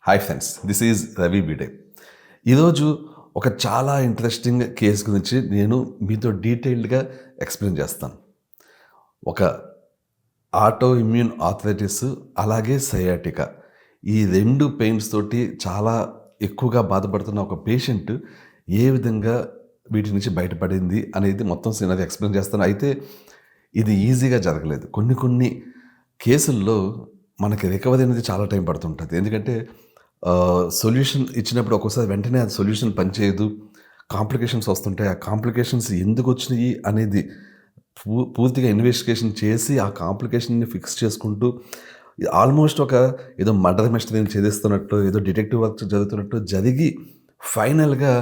Hi friends, this is Ravi Bide. ఈరోజు ఒక చాలా ఇంట్రెస్టింగ్ కేసు గురించి నేను మీతో డీటెయిల్డ్గా ఎక్స్ప్లెయిన్ చేస్తాను. ఒక ఆటో ఇమ్యూన్ ఆర్థరైటిస్ అలాగే సయాటికా ఈ రెండు పెయిన్స్ తోటి చాలా ఎక్కువగా బాధపడుతున్న ఒక పేషెంట్ ఏ విధంగా వీటి నుంచి బయటపడింది అనేది మొత్తం సినారీ ఎక్స్ప్లెయిన్ చేస్తాను. అయితే ఇది ఈజీగా జరగలేదు. కొన్ని కేసుల్లో మనకి రికవరీ అనేది చాలా టైం పడుతుంటుంది. ఎందుకంటే సొల్యూషన్ ఇచ్చినప్పుడు ఒక్కోసారి వెంటనే అది సొల్యూషన్ పనిచేయదు. కాంప్లికేషన్స్ వస్తుంటాయి. ఆ కాంప్లికేషన్స్ ఎందుకు వచ్చినాయి అనేది పూర్తిగా ఇన్వెస్టిగేషన్ చేసి ఆ కాంప్లికేషన్ని ఫిక్స్ చేసుకుంటూ ఆల్మోస్ట్ ఒక ఏదో మర్డర్ మిస్టరీని ఛేదిస్తున్నట్టు, ఏదో డిటెక్టివ్ వర్క్ జరుగుతున్నట్టు జరిగి ఫైనల్గా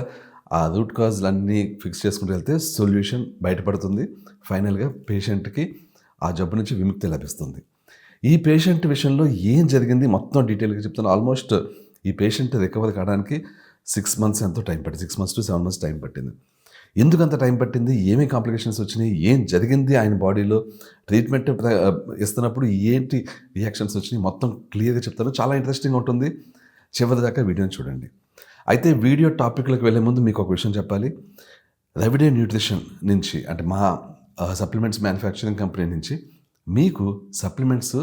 ఆ రూట్ కాజ్లన్నీ ఫిక్స్ చేసుకుంటూ వెళ్తే సొల్యూషన్ బయటపడుతుంది. ఫైనల్గా పేషెంట్కి ఆ జబ్బు నుంచి విముక్తి లభిస్తుంది. ఈ పేషెంట్ విషయంలో ఏం జరిగింది మొత్తం డీటెయిల్గా చెప్తాను. ఆల్మోస్ట్ ఈ పేషెంట్ రికవర్ కావడానికి 6 months ఎంతో టైం పట్టింది. 6 months to 7 months టైం పట్టింది. ఎందుకంత టైం పట్టింది, ఏమేమి కాంప్లికేషన్స్ వచ్చినాయి, ఏం జరిగింది ఆయన బాడీలో, ట్రీట్మెంట్ ఇస్తున్నప్పుడు ఏంటి రియాక్షన్స్ వచ్చినాయి, మొత్తం క్లియర్గా చెప్తాను. చాలా ఇంట్రెస్టింగ్ ఉంటుంది. చివరి దాకా వీడియోని చూడండి. అయితే వీడియో టాపిక్లోకి వెళ్ళే ముందు మీకు ఒక విషయం చెప్పాలి. రెవిడే న్యూట్రిషన్ నుంచి, అంటే మా సప్లిమెంట్స్ మ్యానుఫ్యాక్చరింగ్ కంపెనీ నుంచి మీకు సప్లిమెంట్స్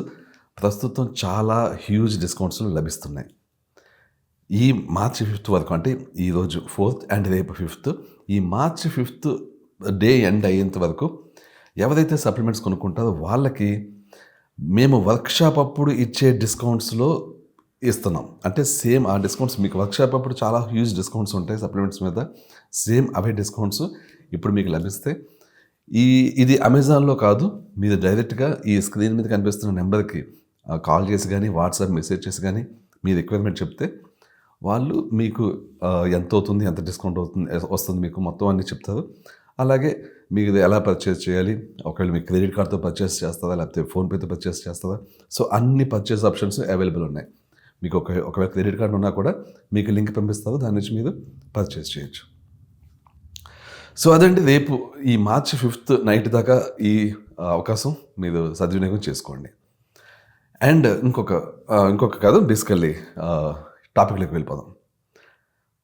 ప్రస్తుతం చాలా హ్యూజ్ డిస్కౌంట్స్లో లభిస్తున్నాయి. ఈ మార్చి 5th వరకు, అంటే ఈరోజు 4th అండ్ రేపు 5th, ఈ మార్చి 5th డే ఎండ్ అయ్యేంత వరకు ఎవరైతే సప్లిమెంట్స్ కొనుక్కుంటారో వాళ్ళకి మేము వర్క్షాప్ అప్పుడు ఇచ్చే డిస్కౌంట్స్లో ఇస్తున్నాం. అంటే సేమ్ ఆ డిస్కౌంట్స్ మీకు వర్క్షాప్ అప్పుడు చాలా హ్యూజ్ డిస్కౌంట్స్ ఉంటాయి సప్లిమెంట్స్ మీద. సేమ్ అవే డిస్కౌంట్స్ ఇప్పుడు మీకు లభిస్తాయి. ఇది అమెజాన్లో కాదు, మీరు డైరెక్ట్గా ఈ స్క్రీన్ మీద కనిపిస్తున్న నెంబర్కి కాల్ చేసి కానీ వాట్సాప్ మెసేజ్ చేసి కానీ మీ రిక్వైర్మెంట్ చెప్తే వాళ్ళు మీకు ఎంత అవుతుంది, ఎంత డిస్కౌంట్ అవుతుంది వస్తుంది మీకు మొత్తం అన్నీ చెప్తారు. అలాగే మీకు ఎలా పర్చేస్ చేయాలి, ఒకవేళ మీకు క్రెడిట్ కార్డ్తో పర్చేస్ చేస్తారా లేకపోతే ఫోన్పేతో పర్చేస్ చేస్తారా, సో అన్ని పర్చేస్ ఆప్షన్స్ అవైలబుల్ ఉన్నాయి. మీకు ఒకవేళ క్రెడిట్ కార్డు ఉన్నా కూడా మీకు లింక్ పంపిస్తారు, దాని నుంచి మీరు పర్చేస్ చేయొచ్చు. సో అదండి, రేపు ఈ మార్చి 5th నైట్ దాకా ఈ అవకాశం మీరు సద్వినియోగం చేసుకోండి. అండ్ ఇంకొక కాదు, బేసికల్లీ టాపిక్లోకి వెళ్ళిపోదాం.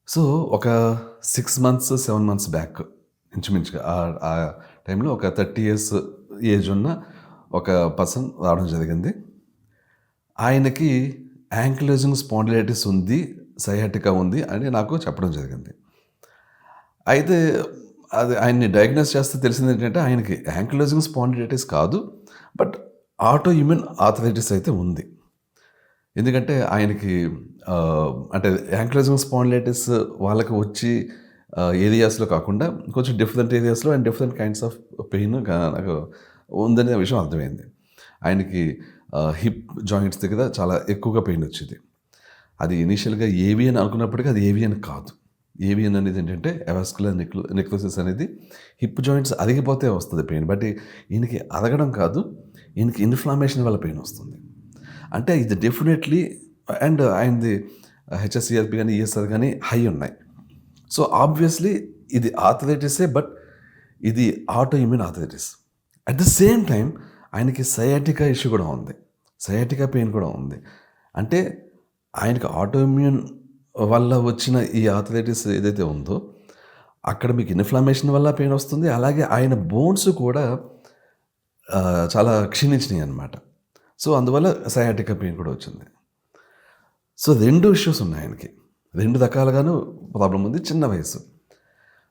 సో ఒక 6 months 7 months బ్యాక్ ఇంచుమించుగా ఆ టైంలో ఒక 30 years ఏజ్ ఉన్న ఒక పర్సన్ రావడం జరిగింది. ఆయనకి యాంకిలోజింగ్ స్పాండిలైటిస్ ఉంది, సయాటికా ఉంది అని నాకు చెప్పడం జరిగింది. అయితే అది ఆయన్ని డయాగ్నోస్ చేస్తే తెలిసింది ఏంటంటే ఆయనకి యాంకిలోజింగ్ స్పాండిలైటిస్ కాదు, బట్ ఆటో ఇమ్యూన్ ఆర్థరైటిస్ అయితే ఉంది. ఎందుకంటే ఆయనకి అంటే యాంకిలోజింగ్ స్పాండిలైటిస్ వాళ్ళకి వచ్చి ఏరియాస్లో కాకుండా కొంచెం డిఫరెంట్ ఏరియాస్లో and different kinds of pain నాకు ఉందనే విషయం అర్థమైంది. ఆయనకి హిప్ జాయింట్స్ దగ్గర చాలా ఎక్కువగా పెయిన్ వచ్చింది. అది ఇనీషియల్గా ఏవియన్ అనుకున్నప్పటికీ అది ఏవియన్ కాదు. ఏవియన్ అనేది ఏంటంటే అవస్కులర్ నెక్రోసిస్ అనేది హిప్ జాయింట్స్ అరిగిపోతే వస్తుంది పెయిన్. బట్ ఈయనకి అరగడం కాదు, ఈయనకి ఇన్ఫ్లామేషన్ వల్ల పెయిన్ వస్తుంది. అంటే ఇది డెఫినెట్లీ, అండ్ ఆయనది హెచ్ఎస్సిఆర్పి కానీ ఈఎస్ఆర్ కానీ హై ఉన్నాయి. సో ఆబ్వియస్లీ ఇది ఆర్థరైటిసే, బట్ ఇది auto immune arthritis. At the same time ఆయనకి సయాటికా ఇష్యూ కూడా ఉంది, సయాటికా పెయిన్ కూడా ఉంది. అంటే ఆయనకి ఆటో ఇమ్యూన్ వల్ల వచ్చిన ఈ ఆర్థరైటిస్ ఏదైతే ఉందో అక్కడ మీకు ఇన్ఫ్లమేషన్ వల్ల పెయిన్ వస్తుంది. అలాగే ఆయన బోన్స్ కూడా చాలా క్షీణించినాయి అన్నమాట. సో అందువల్ల సయాటికా పెయిన్ కూడా వచ్చింది. సో 2 ఇష్యూస్ ఉన్నాయి ఆయనకి, 2 రకాలుగాను ప్రాబ్లం ఉంది, చిన్న వయసు.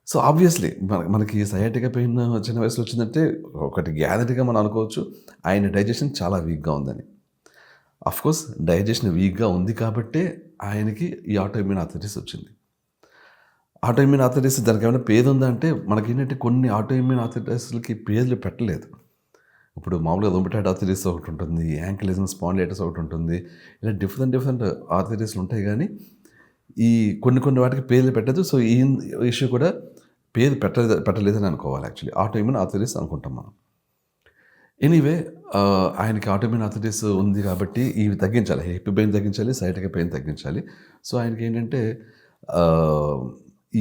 సో ఆబ్వియస్లీ మనకి సయాటికా పెయిన్ చిన్న వయసులో వచ్చిందంటే ఒకటి గ్యారెంటీగా మనం అనుకోవచ్చు, ఆయన డైజెషన్ చాలా వీక్గా ఉందని. అఫ్కోర్స్ డైజెషన్ వీక్గా ఉంది కాబట్టే ఆయనకి ఈ ఆటో ఇమ్యూన్ ఆర్థరైటిస్ వచ్చింది. ఆటో ఇమ్యూన్ ఆర్థరైటిస్ దానికి ఏమైనా పేరు ఉందా అంటే మనకి ఏంటంటే కొన్ని ఆటో ఇమ్యూన్ ఆర్థరైటిస్లకి పేర్లు పెట్టలేదు. ఇప్పుడు మామూలుగా రొమటైడ్ ఆర్థరైటిస్ ఒకటి ఉంటుంది, యాంకిలోజింగ్ స్పాండిలైటిస్ ఒకటి ఉంటుంది, ఇలా డిఫరెంట్ ఆర్థరైటిస్లు ఉంటాయి. కానీ ఈ కొన్ని వాటికి పేర్లు పెట్టదు. సో ఈ ఇష్యూ కూడా పేరు పెట్టలేదని అనుకోవాలి. యాక్చువల్లీ ఆటో ఇమ్యూన్ ఆర్థరైటిస్ అనుకుంటాం మనం. ఎనీవే ఆయనకి ఆటో ఇమ్యూన్ ఆర్థరైటిస్ ఉంది కాబట్టి ఇవి తగ్గించాలి, హిప్ పెయిన్ తగ్గించాలి, సయాటికా పెయిన్ తగ్గించాలి. సో ఆయనకి ఏంటంటే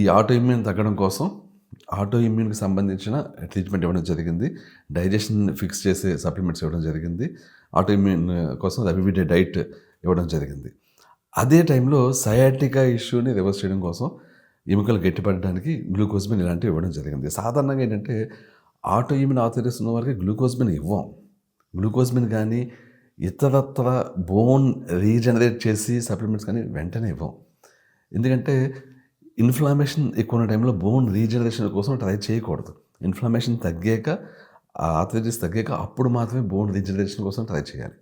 ఈ ఆటో ఇమ్యూన్ తగ్గడం కోసం ఆటో ఇమ్యూన్కి సంబంధించిన ట్రీట్మెంట్ ఇవ్వడం జరిగింది. డైజెషన్ ఫిక్స్ చేసే సప్లిమెంట్స్ ఇవ్వడం జరిగింది. ఆటో ఇమ్యూన్ కోసం ఎవ్రీడే డైట్ ఇవ్వడం జరిగింది. అదే టైంలో సయాటికా ఇష్యూని రివర్స్ చేయడం కోసం ఎముకలు గట్టిపడడానికి గ్లూకోజ్మిన్ ఇలాంటివి ఇవ్వడం జరిగింది. సాధారణంగా ఏంటంటే ఆటో ఇమ్యూన్ ఆర్థరైటిస్ ఉన్న వారికి గ్లూకోజ్మిన్ ఇవ్వం. గ్లూకోజ్మిన్ కానీ ఇతరత్ర బోన్ రీజనరేట్ చేసి సప్లిమెంట్స్ కానీ వెంటనే ఇవ్వం. ఎందుకంటే ఇన్ఫ్లమేషన్ ఎక్కువ ఉన్న టైంలో బోన్ రీజనరేషన్ కోసం ట్రై చేయకూడదు. ఇన్ఫ్లమేషన్ తగ్గాక ఆర్థరైటిస్ తగ్గాక అప్పుడు మాత్రమే బోన్ రీజనరేషన్ కోసం ట్రై చేయాలి.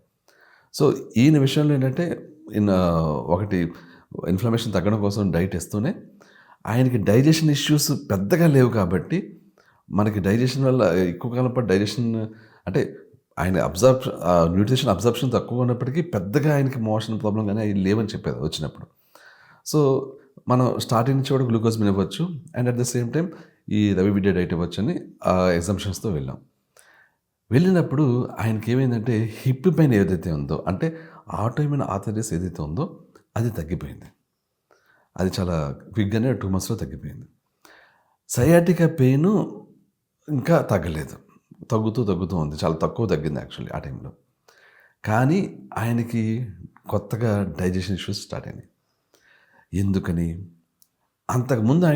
సో ఈయన విషయంలో ఏంటంటే ఒకటి ఇన్ఫ్లమేషన్ తగ్గడం కోసం డైట్ ఇస్తూనే ఆయనకి డైజెషన్ ఇష్యూస్ పెద్దగా లేవు కాబట్టి మనకి డైజెషన్ వల్ల ఎక్కువ కాలం పాటు డైజెషన్ అంటే ఆయన న్యూట్రిషన్ అబ్జర్ప్షన్ తక్కువ ఉన్నప్పటికీ పెద్దగా ఆయనకి మోషన్ ప్రాబ్లం కానీ అవి లేవని చెప్పేది వచ్చినప్పుడు. సో మనం స్టార్టింగ్ నుంచి కూడా గ్లూకోజ్ మీద ఇవ్వచ్చు and at the same time ఈ రవి విద్య డైట్ ఇవ్వచ్చు అని ఎగ్జామ్షన్స్తో వెళ్ళినప్పుడు ఆయనకి ఏమైందంటే హిప్ పెయిన్ ఏదైతే ఉందో అంటే ఆటోఇమ్యూన్ ఆర్థరైటిస్ ఏదైతే ఉందో అది తగ్గిపోయింది. అది చాలా క్విక్గానే 2 monthsలో తగ్గిపోయింది. సయాటికా పెయిన్ ఇంకా తగ్గలేదు, తగ్గుతూ ఉంది, చాలా తక్కువ తగ్గింది యాక్చువల్లీ ఆ టైంలో. కానీ ఆయనకి కొత్తగా డైజెషన్ ఇష్యూస్ స్టార్ట్ అయినాయి. ఎందుకని? అంతకుముందు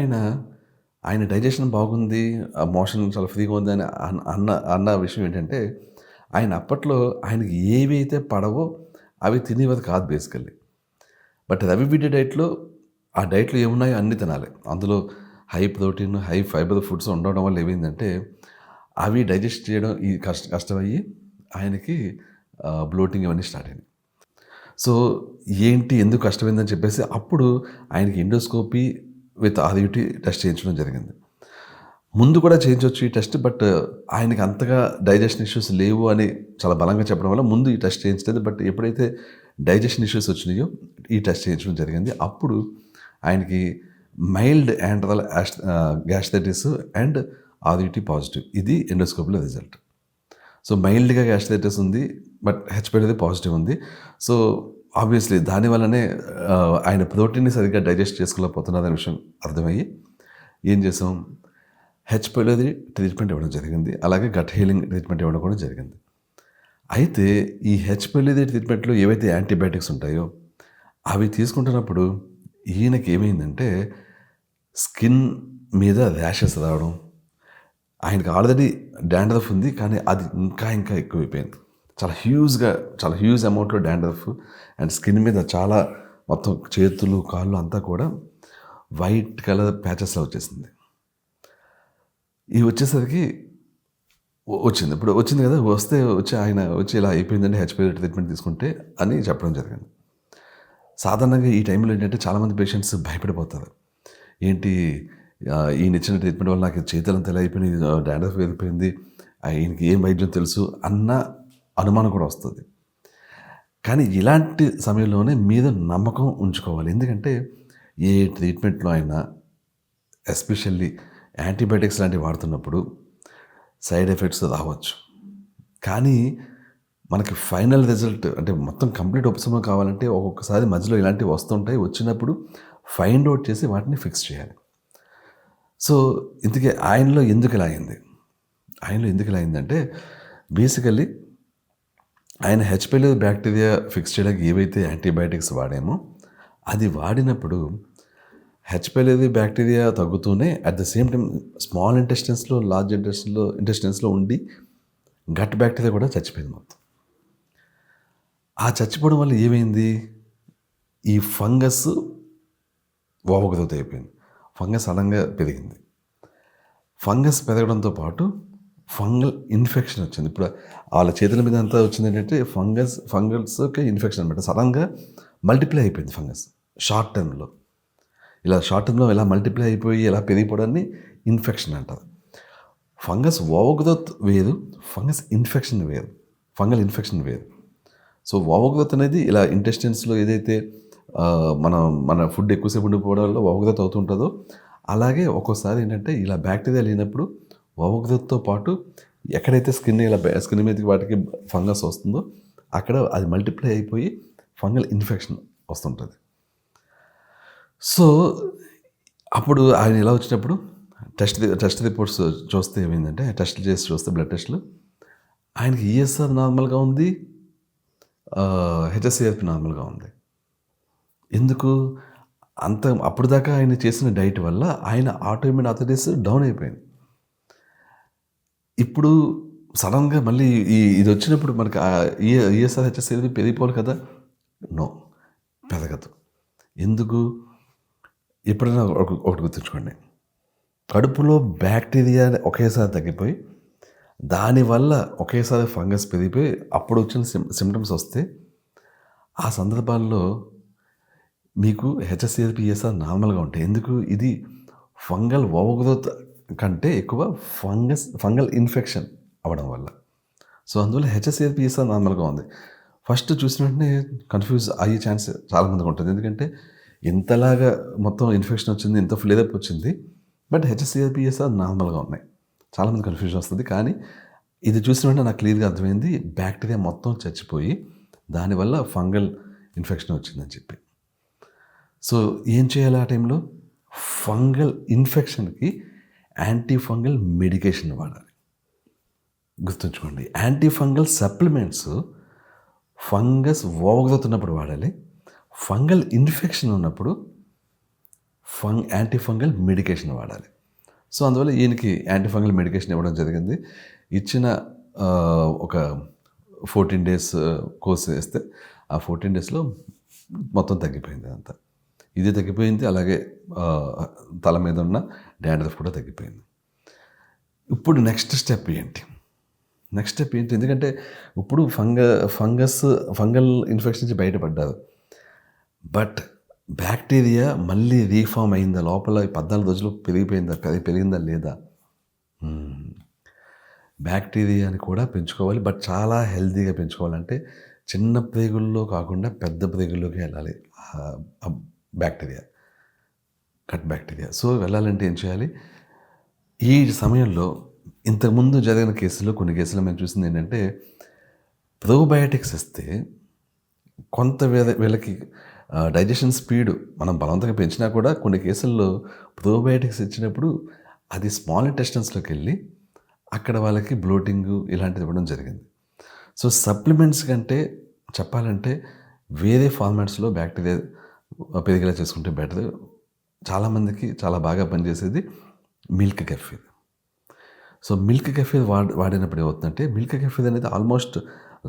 ఆయన డైజెషన్ బాగుంది, మోషన్ చాలా ఫ్రీగా ఉంది అని అన్న విషయం ఏంటంటే ఆయన అప్పట్లో ఆయనకి ఏవైతే పడవో అవి తినేవి కాదు బేసికల్లీ. బట్ రవి విద్య డైట్లో ఆ డైట్లో ఏమున్నాయో అన్నీ తినాలి. అందులో high protein high fibre foods ఉండడం వల్ల ఏమైందంటే అవి డైజెస్ట్ చేయడం ఈ కష్టమయ్యి ఆయనకి బ్లోటింగ్ ఇవన్నీ స్టార్ట్ అయినాయి. సో ఏంటి ఎందుకు కష్టమైందని చెప్పేసి అప్పుడు ఆయనకి ఎండోస్కోపీ విత్ ఆర్యుటి టెస్ట్ చేయించడం జరిగింది. ముందు కూడా చేయించవచ్చు ఈ టెస్ట్, బట్ ఆయనకి అంతగా డైజెషన్ ఇష్యూస్ లేవు అని చాలా బలంగా చెప్పడం వల్ల ముందు ఈ టెస్ట్ చేయించలేదు. బట్ ఎప్పుడైతే డైజెషన్ ఇష్యూస్ వచ్చినాయో ఈ టెస్ట్ చేయించడం జరిగింది. అప్పుడు ఆయనకి mild antral gastritis and RUT positive, ఇది ఎండోస్కోపీలో రిజల్ట్. సో మైల్డ్గా గ్యాస్ట్రైటిస్ ఉంది, బట్ హెచ్పైలోది పాజిటివ్ ఉంది. సో ఆబ్వియస్లీ దానివల్లనే ఆయన ప్రోటీన్ని సరిగ్గా డైజెస్ట్ చేసుకోలేకపోతున్నారనే విషయం అర్థమయ్యి ఏం చేసాం, హెచ్పైలోది ట్రీట్మెంట్ ఇవ్వడం జరిగింది. అలాగే గట్ హీలింగ్ ట్రీట్మెంట్ ఇవ్వడం కూడా జరిగింది. అయితే ఈ హెచ్పైలోది ట్రీట్మెంట్లో ఏవైతే యాంటీబయాటిక్స్ ఉంటాయో అవి తీసుకుంటున్నప్పుడు ఈయనకి ఏమైందంటే స్కిన్ మీద ర్యాషెస్ రావడం, ఆయనకి ఆల్రెడీ డాండ్రఫ్ ఉంది కానీ అది ఇంకా ఎక్కువైపోయింది. చాలా హ్యూజ్ అమౌంట్లో డాండ్రఫ్ అండ్ స్కిన్ మీద చాలా మొత్తం చేతులు కాళ్ళు అంతా కూడా వైట్ కలర్ ప్యాచెస్లా వచ్చేసింది. ఇవి వచ్చేసరికి వచ్చింది. ఇప్పుడు వచ్చింది కదా, ఆయన వచ్చి ఇలా అయిపోయిందండి హెచ్పైవి ట్రీట్మెంట్ తీసుకుంటే అని చెప్పడం జరిగింది. సాధారణంగా ఈ టైంలో ఏంటంటే చాలామంది పేషెంట్స్ భయపడిపోతారు. ఏంటి ఈయన ఇచ్చిన ట్రీట్మెంట్ వల్ల నాకు చేతులంతా ఎలా అయిపోయింది, డాండ్రఫ్ వెళ్ళిపోయింది, ఈయనకి ఏం వైద్యం తెలుసు అన్న అనుమానం కూడా వస్తుంది. కానీ ఇలాంటి సమయంలోనే మీద నమ్మకం ఉంచుకోవాలి. ఎందుకంటే ఏ ట్రీట్మెంట్లో అయినా ఎస్పెషల్లీ యాంటీబయాటిక్స్ లాంటివి వాడుతున్నప్పుడు సైడ్ ఎఫెక్ట్స్ రావచ్చు. కానీ మనకి ఫైనల్ రిజల్ట్ అంటే మొత్తం కంప్లీట్ ఉపశమనం కావాలంటే ఒక్కొక్కసారి మధ్యలో ఇలాంటివి వస్తుంటాయి. వచ్చినప్పుడు ఫైండ్ అవుట్ చేసి వాటిని ఫిక్స్ చేయాలి. సో ఇందుకే ఆయనలో ఎందుకు ఇలా అయిందంటే బేసికల్లీ ఆయన హెచ్పైలో బ్యాక్టీరియా ఫిక్స్ చేయడానికి ఏవైతే యాంటీబయాటిక్స్ వాడామో అది వాడినప్పుడు హెచ్పైలోది బ్యాక్టీరియా తగ్గుతూనే at the same time small ఇంటెస్టైన్స్లో లార్జ్ ఇంటెస్టైన్స్లో ఉండి గట్ బ్యాక్టీరియా కూడా చచ్చిపోయింది మొత్తం. ఆ చచ్చిపోవడం వల్ల ఏమైంది, ఈ ఫంగస్ ఓవర్ గ్రోత్ అయిపోయింది. ఫంగస్ సడన్గా పెరిగింది. ఫంగస్ పెరగడంతో పాటు ఫంగల్ ఇన్ఫెక్షన్ వచ్చింది. ఇప్పుడు వాళ్ళ చేతుల మీద అంతా వచ్చింది ఏంటంటే ఫంగల్స్కి ఇన్ఫెక్షన్ అనమాట. సడన్గా మల్టిప్లై అయిపోయింది ఫంగస్ షార్ట్ టర్మ్లో. ఇలా మల్టిప్లై అయిపోయి ఇలా పెరిగిపోవడాన్ని ఇన్ఫెక్షన్ అంటారు. ఫంగస్ ఓవర్ గ్రోత్ వేరు, ఫంగల్ ఇన్ఫెక్షన్ వేరు. సో ఓవర్ గ్రోత్ అనేది ఇలా ఇంటెస్టైన్స్లో ఏదైతే మన ఫుడ్ ఎక్కువసేపు ఉండిపోవడం వల్ల ఓవర్ గ్రోత్ అవుతుంటుందో అలాగే ఒక్కోసారి ఏంటంటే ఇలా బ్యాక్టీరియా లేనప్పుడు ఓవర్ గ్రోత్తో పాటు ఎక్కడైతే స్కిన్ మీదకి వాటికి ఫంగస్ వస్తుందో అక్కడ అది మల్టిప్లై అయిపోయి ఫంగల్ ఇన్ఫెక్షన్ వస్తుంటుంది. సో అప్పుడు ఆయన ఇలా వచ్చినప్పుడు టెస్ట్ రిపోర్ట్స్ చూస్తే ఏమైందంటే టెస్ట్లు చేసి చూస్తే బ్లడ్ టెస్ట్లు ఆయనకి ఈఎస్ఆర్ నార్మల్గా ఉంది, హెచ్ఎస్సిఆర్పి నార్మల్గా ఉంది. ఎందుకు? అప్పటిదాకా ఆయన చేసిన డైట్ వల్ల ఆయన ఆటోఇమ్యూన్ ఆర్థరైటిస్ డౌన్ అయిపోయింది. ఇప్పుడు సడెన్‌గా మళ్ళీ ఇదొచ్చినప్పుడు మనకి ఈఎస్ఆర్, హెచ్ఎస్ఏవి పెరిగిపోవాలి కదా! నో. పెరగదు. ఎందుకు? ఎప్పుడైనా ఒకటి గుర్తుంచుకోండి. కడుపులో బ్యాక్టీరియా ఒకేసారి తగ్గిపోయి, దానివల్ల ఒకేసారి ఫంగస్ పెరిగిపోయి అప్పుడు వచ్చిన సిమ్టమ్స్ వస్తే, ఆ సందర్భాల్లో మీకు హెచ్ఎస్ఏవి, ఈఎస్ఆర్ నార్మల్‌గా ఉంటాయి. ఎందుకు? ఇది ఫంగల్ ఓవర్‌గ్రోత్ కంటే ఎక్కువ ఫంగల్ ఇన్ఫెక్షన్ అవ్వడం వల్ల. సో, అందువల్ల హెచ్ఎస్ఏవి, ఈఎస్ఆర్ నార్మల్‌గా ఉంది. ఫస్ట్ చూసిన వెంటనే కన్‌ఫ్యూజ్ అయ్యే ఛాన్స్ చాలా మందికి ఉంటుంది. ఎందుకంటే ఇంతలాగా మొత్తం ఇన్ఫెక్షన్ వచ్చింది, ఇంత ఫ్లేరప్ వచ్చింది. బట్ హెచ్ఎస్ఏవి, ఈఎస్ఆర్ నార్మల్‌గా ఉన్నాయి. చాలామంది కన్‌ఫ్యూజన్ వస్తుంది. కానీ ఇది చూసిన వెంటనే నాకు క్లియర్‌గా అర్థమైంది. బ్యాక్టీరియా మొత్తం చచ్చిపోయి దానివల్ల ఫంగల్ ఇన్ఫెక్షన్ వచ్చిందని చెప్పి. సో, ఏం చేయాలి ఆ టైంలో? ఫంగల్ ఇన్ఫెక్షన్‌కి యాంటీ ఫంగల్ మెడికేషన్ వాడాలి. గుర్తుంచుకోండి. యాంటీ ఫంగల్ సప్లిమెంట్స్ ఫంగస్ ఓవర్‌గ్రోత్ ఉన్నప్పుడు వాడాలి. ఫంగల్ ఇన్ఫెక్షన్ ఉన్నప్పుడు యాంటీ ఫంగల్ మెడికేషన్ వాడాలి. సో, అందువల్ల ఈయనకి యాంటీ ఫంగల్ మెడికేషన్ ఇవ్వడం జరిగింది. ఇచ్చిన ఒక 14 డేస్ కోర్స్ వేస్తే, ఆ 14 డేస్‌లో మొత్తం తగ్గిపోయింది అదంతా. ఇది తగ్గిపోయింది. అలాగే తల మీద ఉన్న డాండ్రఫ్ కూడా తగ్గిపోయింది. ఇప్పుడు నెక్స్ట్ స్టెప్ ఏంటి? ఎందుకంటే ఇప్పుడు ఫంగల్ ఇన్ఫెక్షన్ నుంచి బయటపడ్డారు. బట్ బ్యాక్టీరియా మళ్ళీ రీఫార్మ్ అయిందా? లోపల 14 రోజులు పెరిగిందా లేదా? బ్యాక్టీరియాని కూడా పెంచుకోవాలి. బట్ చాలా హెల్తీగా పెంచుకోవాలంటే చిన్న ప్రేగుల్లో కాకుండా పెద్ద ప్రేగుల్లోకి వెళ్ళాలి బ్యాక్టీరియా, గట్ బ్యాక్టీరియా. సో, వెళ్ళాలంటే ఏం చేయాలి? ఈ సమయంలో ఇంతకుముందు జరిగిన కేసుల్లో కొన్ని కేసుల్లో మేము చూసింది ఏంటంటే, ప్రోబయాటిక్స్ ఇస్తే కొంత వీళ్ళకి డైజెషన్ స్పీడ్ మనం బలవంతంగా పెంచినా కూడా కొన్ని కేసుల్లో ప్రోబయాటిక్స్ ఇచ్చినప్పుడు అది స్మాల్ ఇంటెస్టైన్స్‌లోకి వెళ్ళి అక్కడ వాళ్ళకి బ్లోటింగు ఇలాంటిది ఇవ్వడం జరిగింది. సో, సప్లిమెంట్స్ కంటే చెప్పాలంటే వేరే ఫార్మాట్స్‌లో బ్యాక్టీరియా పెరిగేలా చేసుకుంటే బెటర్. చాలామందికి చాలా బాగా పనిచేసేది milk kefir. So, milk kefir వాడినప్పుడు ఏమవుతుందంటే, మిల్క్ కెఫీర్ అనేది ఆల్మోస్ట్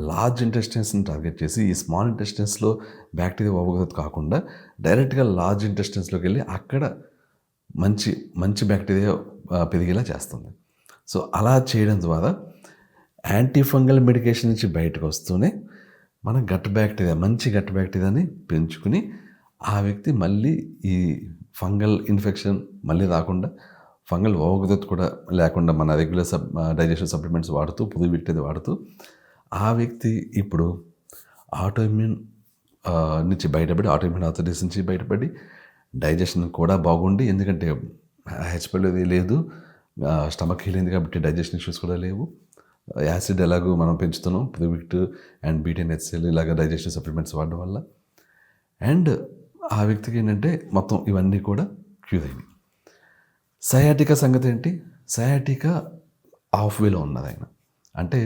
లార్జ్ ఇంటెస్టైన్స్‌ని టార్గెట్ చేసి, ఈ స్మాల్ ఇంటెస్టైన్స్‌లో బ్యాక్టీరియా ఓవర్‌గ్రోత్ కాకుండా డైరెక్ట్‌గా లార్జ్ ఇంటెస్టైన్స్‌లోకి వెళ్ళి అక్కడ మంచి బ్యాక్టీరియా పెరిగేలా చేస్తుంది. సో, అలా చేయడం ద్వారా యాంటీ ఫంగల్ మెడికేషన్ నుంచి బయటకు వస్తూనే మనం మంచి గట్ బ్యాక్టీరియాని పెంచుకుని ఆ వ్యక్తి మళ్ళీ ఈ ఫంగల్ ఇన్ఫెక్షన్ మళ్ళీ రాకుండా, ఫంగల్ ఓవర్‌గ్రోత్ కూడా లేకుండా మన రెగ్యులర్ డైజెషన్ సప్లిమెంట్స్ వాడుతూ, పుదుబెట్టేది వాడుతూ ఆ వ్యక్తి ఇప్పుడు ఆటోఇమ్యూన్ నుంచి బయటపడి, ఆటోఇమ్యూన్ ఆర్థరైటిస్ నుంచి బయటపడి డైజెషన్ కూడా బాగుండి, ఎందుకంటే హెచ్‌పైలోది లేదు, స్టమక్ హీలింగ్ కాబట్టి డైజెషన్ ఇష్యూస్ కూడా లేవు. యాసిడ్ ఎలాగో మనం పెంచుతున్నాం ప్రివిక్ట్ అండ్ బీటీఎన్హెచ్సిఎల్ ఇలాగ డైజెషన్ సప్లిమెంట్స్ వాడడం వల్ల. అండ్ ఆ వ్యక్తికి ఏంటంటే మొత్తం ఇవన్నీ కూడా క్యూర్ అయినాయి. సయాటికా సంగతి ఏంటి? సయాటికా హాఫ్ వేలో ఉన్నది ఆయన. అంటే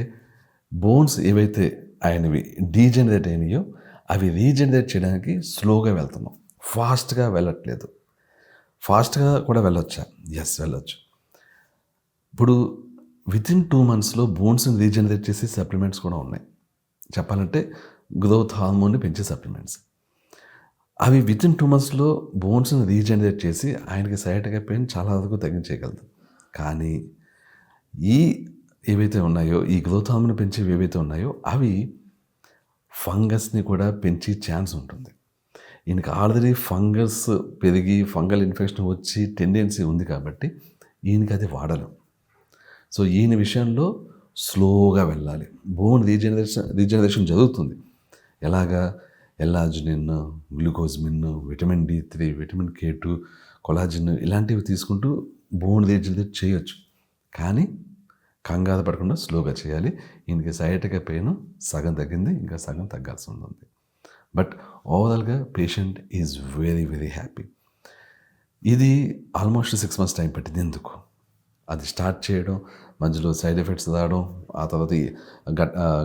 బోన్స్ ఏవైతే ఆయనవి డీజనరేట్ అయినాయో అవి రీజనరేట్ చేయడానికి స్లోగా వెళ్తున్నాం, ఫాస్ట్గా వెళ్ళట్లేదు. ఫాస్ట్గా కూడా వెళ్ళొచ్చా? ఎస్, వెళ్ళొచ్చు. ఇప్పుడు వితిన్ 2 monthsలో బోన్స్ని రీజనరేట్ చేసే సప్లిమెంట్స్ కూడా ఉన్నాయి. చెప్పాలంటే గ్రోత్ హార్మోన్ని పెంచే సప్లిమెంట్స్. అవి వితిన్ 2 monthsలో బోన్స్ని రీజనరేట్ చేసి ఆయనకి సయాటికా పెయిన్ చాలా వరకు తగ్గించేయగలదు. కానీ ఏవైతే ఉన్నాయో, ఈ గ్రోత్ హార్మోన్ పెంచేవి ఏవైతే ఉన్నాయో అవి ఫంగస్ని కూడా పెంచే ఛాన్స్ ఉంటుంది. ఈయనకి ఆల్రెడీ ఫంగస్ పెరిగి ఫంగల్ ఇన్ఫెక్షన్ వచ్చి టెండెన్సీ ఉంది కాబట్టి ఈయనకి అది వాడలేం. సో, ఈయన విషయంలో స్లోగా వెళ్ళాలి. బోన్ రీజనరేషన్ జరుగుతుంది. ఎలాగా? L arginine, glucosamine, vitamin D3, vitamin K2, collagen ఇలాంటివి తీసుకుంటూ బోన్ రీజనరేట్ చేయొచ్చు. కానీ కంగారు పడకుండా స్లోగా చేయాలి. ఈయనకి సయాటికా పెయిన్ సగం తగ్గింది, ఇంకా సగం తగ్గాల్సి ఉంటుంది. బట్ ఓవరాల్గా patient is very very happy. ఇది ఆల్మోస్ట్ 6 months టైం పట్టింది. ఎందుకు? అది స్టార్ట్ చేయడం, మధ్యలో సైడ్ ఎఫెక్ట్స్ రావడం, ఆ తర్వాత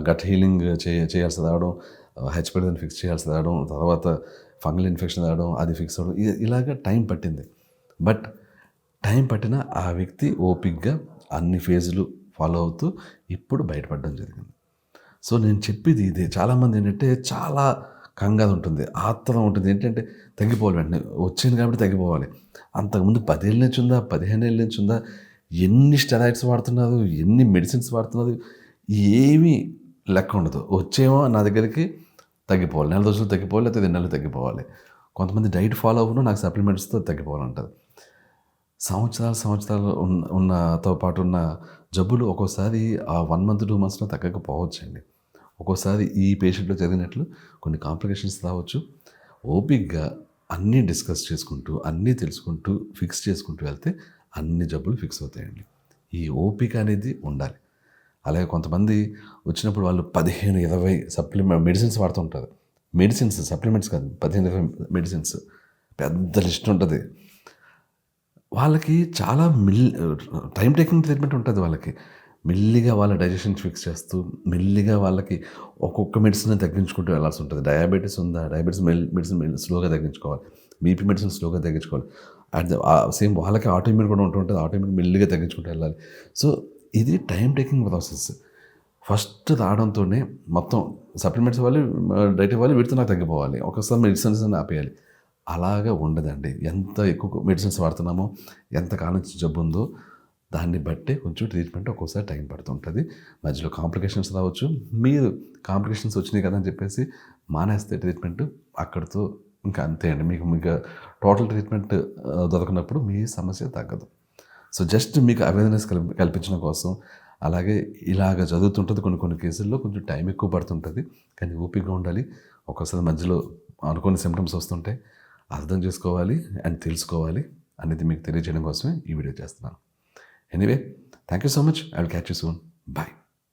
గట్ హీలింగ్ చేయాల్సి రావడం, హెచ్‌పైలోని ఫిక్స్ చేయాల్సి రావడం, తర్వాత ఫంగల్ ఇన్ఫెక్షన్ రావడం, అది ఫిక్స్ అవ్వడం, ఇలాగ టైం పట్టింది. బట్ టైం పట్టిన ఆ వ్యక్తి ఓపిక్గా అన్ని ఫేజులు ఫాలో అవుతూ ఇప్పుడు బయటపడడం జరిగింది. సో నేను చెప్పేది ఇదే. చాలామంది ఏంటంటే చాలా కంగారు ఉంటుంది, ఆత్రం ఉంటుంది. ఏంటంటే తగ్గిపోవాలి వెంటనే. వచ్చింది కాబట్టి తగ్గిపోవాలి. అంతకుముందు 10 ఏళ్ళ నుంచి ఉందా, 15 ఏళ్ళ నుంచి ఉందా, ఎన్ని స్టెరాయిడ్స్ వాడుతున్నారు, ఎన్ని మెడిసిన్స్ వాడుతున్నారు, ఏమీ లెక్క ఉండదు. వచ్చేమో నా దగ్గరికి తగ్గిపోవాలి, నెల రోజులు తగ్గిపోవాలి, లేకపోతే 2 నెలలు తగ్గిపోవాలి. కొంతమంది డైట్ ఫాలో అవ్వను, నాకు సప్లిమెంట్స్తో తగ్గిపోవాలంటారు. సంవత్సరాలు ఉన్నతో పాటు ఉన్న జబ్బులు ఒక్కోసారి ఆ 1 మంత్ 2 మంత్స్లో తగ్గకపోవచ్చండి. ఒక్కోసారి ఈ పేషెంట్లో జరిగినట్లు కొన్ని కాంప్లికేషన్స్ రావచ్చు. ఓపిక్గా అన్నీ డిస్కస్ చేసుకుంటూ, అన్నీ తెలుసుకుంటూ, ఫిక్స్ చేసుకుంటూ వెళ్తే అన్ని జబ్బులు ఫిక్స్ అవుతాయండి. ఈ ఓపిక అనేది ఉండాలి. అలాగే కొంతమంది వచ్చినప్పుడు వాళ్ళు 15, 20 మెడిసిన్స్ వాడుతుంటారు. మెడిసిన్స్, సప్లిమెంట్స్ కాదు, 15, 20 మెడిసిన్స్, పెద్ద లిస్ట్ ఉంటుంది. వాళ్ళకి చాలా టైం టేకింగ్ ట్రీట్మెంట్ ఉంటుంది వాళ్ళకి. మెల్లిగా వాళ్ళ డైజెషన్ ఫిక్స్ చేస్తూ, మెల్లిగా వాళ్ళకి ఒక్కొక్క మెడిసిన్ తగ్గించుకుంటూ వెళ్ళాల్సి ఉంటుంది. డయాబెటీస్ ఉందా, డయాబెటీస్ మెడిసిన్ స్లోగా తగ్గించుకోవాలి. బీపీ మెడిసిన్ స్లోగా తగ్గించుకోవాలి. అట్ సేమ్ వాళ్ళకి ఆటోఇమ్యూన్ కూడా ఉంటుంటుంది. ఆటోఇమ్యూన్ మెల్లిగా తగ్గించుకుంటూ వెళ్ళాలి. సో ఇది టైం టేకింగ్ ప్రాసెస్. ఫస్ట్ రావడంతోనే మొత్తం సప్లిమెంట్స్ ఇవ్వాలి, డైట్ ఇవ్వాలి, వీటితో నాకు తగ్గిపోవాలి, ఒకసారి మెడిసిన్స్ అని ఆపేయాలి. అలాగా ఉండదండి. ఎంత ఎక్కువ మెడిసిన్స్ వాడుతున్నామో, ఎంత కాలం నుంచి జబ్బు ఉందో దాన్ని బట్టే కొంచెం ట్రీట్మెంట్ ఒక్కోసారి టైం పడుతుంటుంది. మధ్యలో కాంప్లికేషన్స్ రావచ్చు. మీరు కాంప్లికేషన్స్ వచ్చినాయి కదా అని చెప్పేసి మానేస్తే ట్రీట్మెంట్ అక్కడితో ఇంకా అంతే అండి. మీకు టోటల్ ట్రీట్మెంట్ దొరకనప్పుడు మీ సమస్య తగ్గదు. సో జస్ట్ మీకు అవేర్నెస్ కల్పించడం కోసం, అలాగే ఇలాగ జరుగుతుంటుంది. కొన్ని కేసుల్లో కొంచెం టైం ఎక్కువ పడుతుంటుంది, కానీ ఓపికగా ఉండాలి. ఒక్కోసారి మధ్యలో అనుకోని సిమ్టమ్స్ వస్తుంటే అర్థం చేసుకోవాలి అండ్ తెలుసుకోవాలి అనేది మీకు తెలియజేయడం కోసమే ఈ వీడియో చేస్తున్నాను. Anyway, thank you so much. I will catch you soon. Bye.